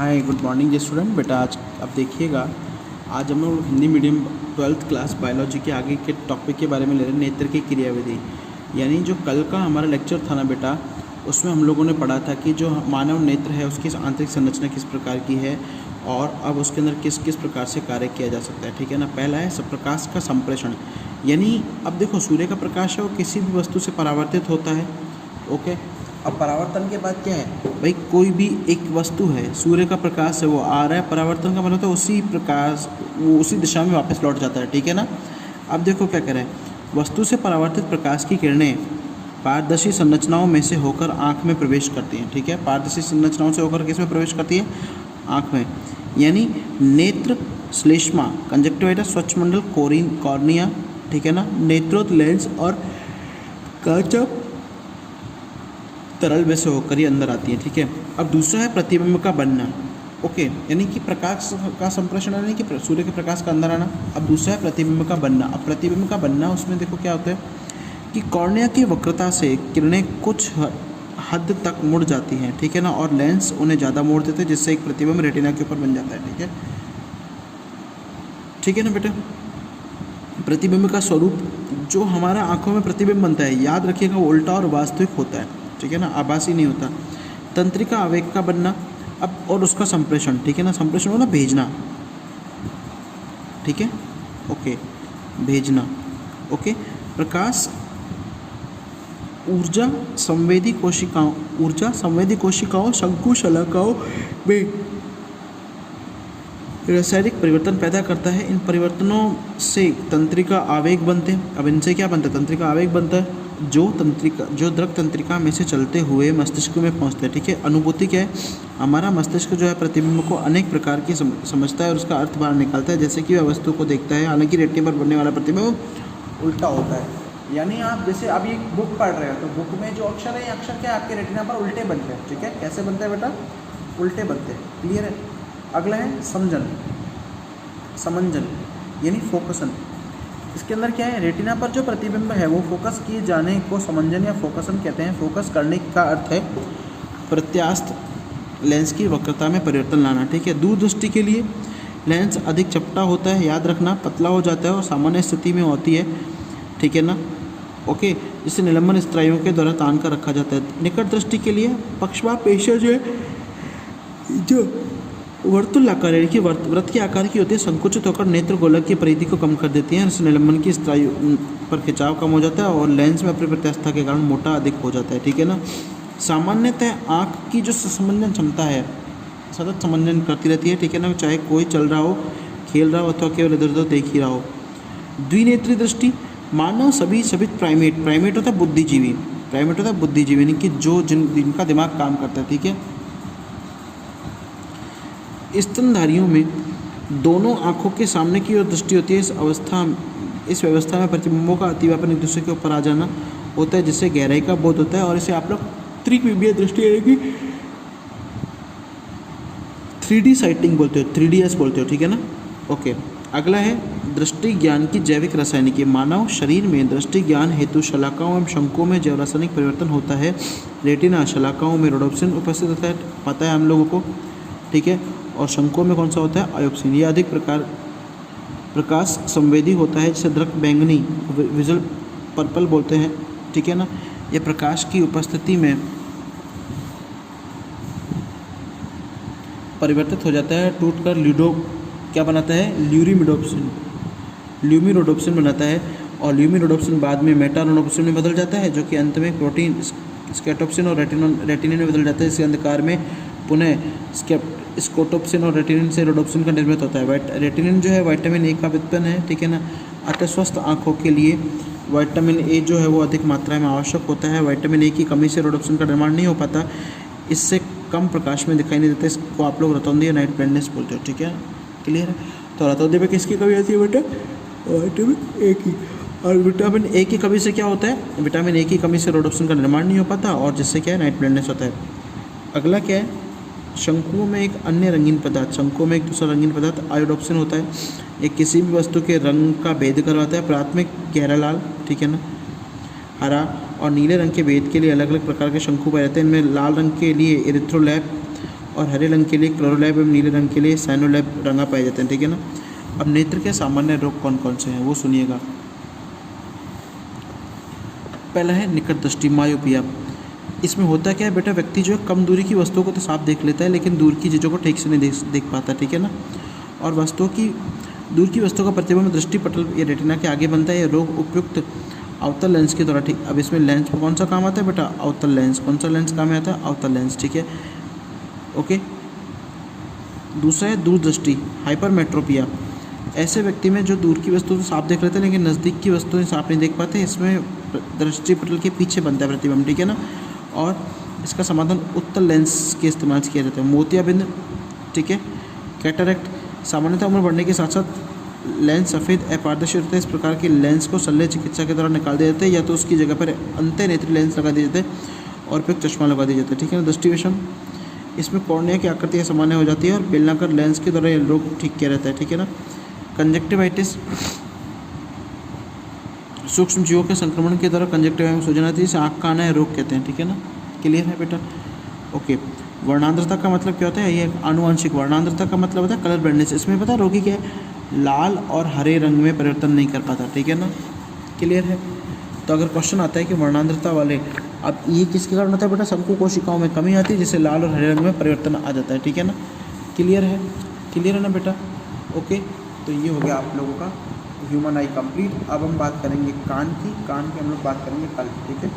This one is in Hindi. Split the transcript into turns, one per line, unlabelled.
हाय गुड मॉर्निंग जी स्टूडेंट। बेटा आज अब देखिएगा, आज हम लोग Hindi medium 12th class biology के आगे के टॉपिक के बारे में ले रहे हैं, नेत्र की क्रियाविधि। यानी जो कल का हमारा लेक्चर था ना बेटा, उसमें हम लोगों ने पढ़ा था कि जो मानव नेत्र है उसकी आंतरिक संरचना किस प्रकार की है और अब उसके अंदर किस किस प्रकार से कार्य किया जा सकता है। ठीक है ना। पहला है प्रकाश का संप्रेषण। यानी अब देखो, सूर्य का प्रकाश है वो किसी भी वस्तु से परावर्तित होता है। ओके, अब परावर्तन के बाद क्या है भाई, कोई भी एक वस्तु है, सूर्य का प्रकाश है वो आ रहा है, परावर्तन का मतलब तो उसी प्रकाश वो उसी दिशा में वापस लौट जाता है। ठीक है ना। अब देखो क्या करें, वस्तु से परावर्तित प्रकाश की किरणें पारदर्शी संरचनाओं में से होकर आँख में प्रवेश करती हैं। ठीक है, पारदर्शी संरचनाओं से होकर किस में प्रवेश करती है? आँख में। यानी नेत्र, श्लेष्मा, कंजक्टिवाइटिस, स्वच्छमंडल, कॉर्निया, ठीक है ना, नेत्रोत, लेंस और कांच तरल में से होकर ये अंदर आती है। ठीक है। अब दूसरा है प्रतिबिंब का बनना। ओके, यानी कि प्रकाश का संप्रेषण, यानी कि सूर्य के प्रकाश का अंदर आना। अब दूसरा है प्रतिबिंब का बनना। अब प्रतिबिंब का बनना, उसमें देखो क्या होता है कि कॉर्निया की वक्रता से किरणें कुछ हद तक मुड़ जाती हैं। ठीक है ना, और लेंस उन्हें ज़्यादा मोड़ देते हैं, जिससे एक प्रतिबिंब रेटिना के ऊपर बन जाता है। ठीक है, ठीक है ना बेटा। प्रतिबिंब का स्वरूप, जो हमारा आंखों में प्रतिबिंब बनता है, याद रखिएगा, वो उल्टा और वास्तविक होता है। ठीक है ना, आभासी नहीं होता। तंत्रिका आवेग का बनना, अब और उसका संप्रेषण। ठीक है ना, संप्रेषण हो ना, भेजना। ठीक है, ओके, भेजना। ओके, प्रकाश ऊर्जा संवेदी कोशिकाओं शंकु शलाकाओं में रासायनिक परिवर्तन पैदा करता है। इन परिवर्तनों से तंत्रिका आवेग बनते हैं। अब इनसे क्या बनता है? तंत्रिका आवेग बनता है, जो द्रव तंत्रिका में से चलते हुए मस्तिष्क में पहुंचते हैं। ठीक है। अनुभूति क्या है? हमारा मस्तिष्क जो है प्रतिबिंब को अनेक प्रकार की समझता है और उसका अर्थ बाहर निकालता है, जैसे कि वह वस्तु को देखता है। हालांकि रेटिना पर बनने वाला प्रतिबिंब उल्टा होता है। यानी आप जैसे अभी एक बुक पढ़ रहे हो तो बुक में जो अक्षर है, ये अक्षर क्या आपके रेटिना पर उल्टे बनते हैं। ठीक है, कैसे बनते हैं बेटा? उल्टे बनते हैं। क्लियर है। अगला है समंजन, यानी फोकसन। इसके अंदर क्या है, रेटिना पर जो प्रतिबिंब है वो फोकस किए जाने को समंजन या फोकसन कहते हैं। फोकस करने का अर्थ है प्रत्यास्थ लेंस की वक्रता में परिवर्तन लाना। ठीक है। दूरदृष्टि के लिए लेंस अधिक चपटा होता है, याद रखना, पतला हो जाता है और सामान्य स्थिति में होती है। ठीक है ना। ओके, जिसे निलंबन स्त्राइयों के द्वारा तान कर रखा जाता है। निकट दृष्टि के लिए पक्षवा पेशा जो है, जो वर्तुलाकार यानी कि वृत्त के आकार की होती है, संकुचित होकर नेत्र गोलक की परिधि को कम कर देती है। इससे निलंबन की स्त्राइयों पर खिंचाव कम हो जाता है और लेंस में अपनी प्रत्यास्थता के कारण मोटा अधिक हो जाता है। ठीक है ना। सामान्यतः आँख की जो समंजन क्षमता है सतत समंजन करती रहती है। ठीक है ना, चाहे कोई चल रहा हो, खेल रहा हो अथवा केवल इधर उधर देख ही रहा हो। द्विनेत्री दृष्टि, मानव सभी प्राइमेट होता है बुद्धिजीवी, यानी कि जिनका दिमाग काम करता है। ठीक है। स्तनधारियों में दोनों आँखों के सामने की ओर दृष्टि होती है। इस व्यवस्था में प्रतिबिंबों का अतिव्यापन एक दूसरे के ऊपर आ जाना होता है, जिससे गहराई का बोध होता है और इसे आप लोग त्रिबिंबीय दृष्टि यानी कि 3D साइटिंग बोलते हो, 3DS बोलते हो। ठीक है ना। ओके, अगला है दृष्टि ज्ञान की जैविक रासायनिकी। मानव शरीर में दृष्टि ज्ञान हेतु शलाकाओं एवं शंकुओं में जैव रासायनिक परिवर्तन होता है। रेटिना शलाकाओं में रोडोप्सिन उपस्थित होता है, पता है हम लोगों को। ठीक है। और शंकुओं में कौन सा होता है? आयोप्सिन। यह अधिक प्रकाश संवेदी होता है, जिसे दृक बैंगनी विजुअल पर्पल बोलते हैं। ठीक है ना। यह प्रकाश की उपस्थिति में परिवर्तित हो जाता है, टूटकर क्या बनाता है? ल्यूमिरोडोप्सिन बनाता है और ल्यूमिरोडोप्सिन बाद में मेटारोडोप्सिन में बदल जाता है, जो कि अंत में प्रोटीन स्केटोप्सिन और रेटिनिन में बदल जाता है। इसके अंधकार में पुनः स्कोटोप्सिन और रेटिनिन से रोडोप्सिन का निर्मित होता है। रेटिनिन जो है विटामिन ए का व्युत्पन्न है। ठीक है ना। अतः स्वस्थ आँखों के लिए विटामिन ए जो है वो अधिक मात्रा में आवश्यक होता है। विटामिन ए की कमी से रोडोप्सिन का निर्माण नहीं हो पाता, इससे कम प्रकाश में दिखाई नहीं देता। इसको आप लोग रतौंधी या नाइट ब्लाइंडनेस बोलते हो। ठीक है, क्लियर है। तो रतौंधी में किसकी कमी आती है बेटा? विटामिन ए की। और विटामिन ए की कमी से क्या होता है? विटामिन ए की कमी से रोडोप्सिन का निर्माण नहीं हो पाता और जिससे क्या है? नाइट ब्लाइंडनेस होता है। अगला क्या है? शंकुओं में एक अन्य रंगीन पदार्थ, शंकुओं में एक दूसरा रंगीन पदार्थ आयोडोप्सिन होता है। ये किसी भी वस्तु के रंग का भेद करवाता है। प्राथमिक गहरा लाल, ठीक है ना, हरा और नीले रंग के भेद के लिए अलग अलग प्रकार के शंकु पाए जाते हैं। इनमें लाल रंग के लिए एरिथ्रोलैप और हरे रंग के लिए क्लोरोलैब एवं नीले रंग के लिए साइनोलैब रंगा पाए जाते हैं, ठीक है ना। अब नेत्र के सामान्य रोग कौन कौन से हैं वो सुनिएगा। पहला है निकट दृष्टि, मायोपिया। इसमें होता क्या है बेटा, व्यक्ति जो है कम दूरी की वस्तुओं को तो साफ देख लेता है लेकिन दूर की चीज़ों को ठीक से नहीं देख पाता, ठीक है ना। और दूर की वस्तुओं का प्रतिबिंब दृष्टि पटल या रेटिना के आगे बनता है। यह रोग उपयुक्त अवतल लेंस के द्वारा, ठीक। अब इसमें लेंस में कौन सा काम आता है बेटा, अवतल लेंस। कौन सा लेंस काम में आता है, अवतल लेंस, ठीक है, ओके। दूसरा है दूरदृष्टि, हाइपरमेट्रोपिया। ऐसे व्यक्ति में जो दूर की वस्तु तो साफ देख लेते हैं लेकिन नज़दीक की वस्तुएं साफ नहीं देख पाते। इसमें दृष्टि पटल के पीछे बनता है प्रतिबिंब, ठीक है ना। और इसका समाधान उत्तल लेंस के इस्तेमाल से किया जाता है। मोतियाबिंद, ठीक है, कैटरैक्ट। सामान्यतः उम्र बढ़ने के साथ साथ लेंस सफ़ेद अपारदर्शी होता है। इस प्रकार के लेंस को शल्य चिकित्सा के द्वारा निकाल दिया जाता है या तो उसकी जगह पर अंतःनेत्री लेंस लगा दिया जाता है और फिर चश्मा लगा दिया जाता है, ठीक है ना। दृष्टिविषम, इसमें कॉर्निया की आकृति सामान्य हो जाती है और बेलनाकार लेंस के द्वारा यह रोग ठीक किया जाता है, ठीक है ना। कंजक्टिवाइटिस, सूक्ष्म जीवों के संक्रमण के द्वारा कंजक्टिवा में सूजन आती है, इसे आँख का आना है रोग कहते हैं, ठीक है ना। क्लियर है बेटा, ओके। वर्णांध्रता का मतलब क्या होता है, ये आनुवंशिक। वर्णांध्रता का मतलब होता है कलर ब्लाइंडनेस। इसमें पता है रोगी क्या है, लाल और हरे रंग में परिवर्तन नहीं कर पाता, ठीक है ना। क्लियर है। तो अगर क्वेश्चन आता है कि वर्णांध्रता वाले, अब ये किसके कारण होता है बेटा, शंकु कोशिकाओं में कमी आती है जिससे लाल और हरे रंग में परिवर्तन आ जाता है, ठीक है ना। क्लियर है, क्लियर है ना बेटा, ओके। तो ये हो गया आप लोगों का ह्यूमन आई कंप्लीट। अब हम बात करेंगे कान की हम लोग बात करेंगे कल, ठीक है।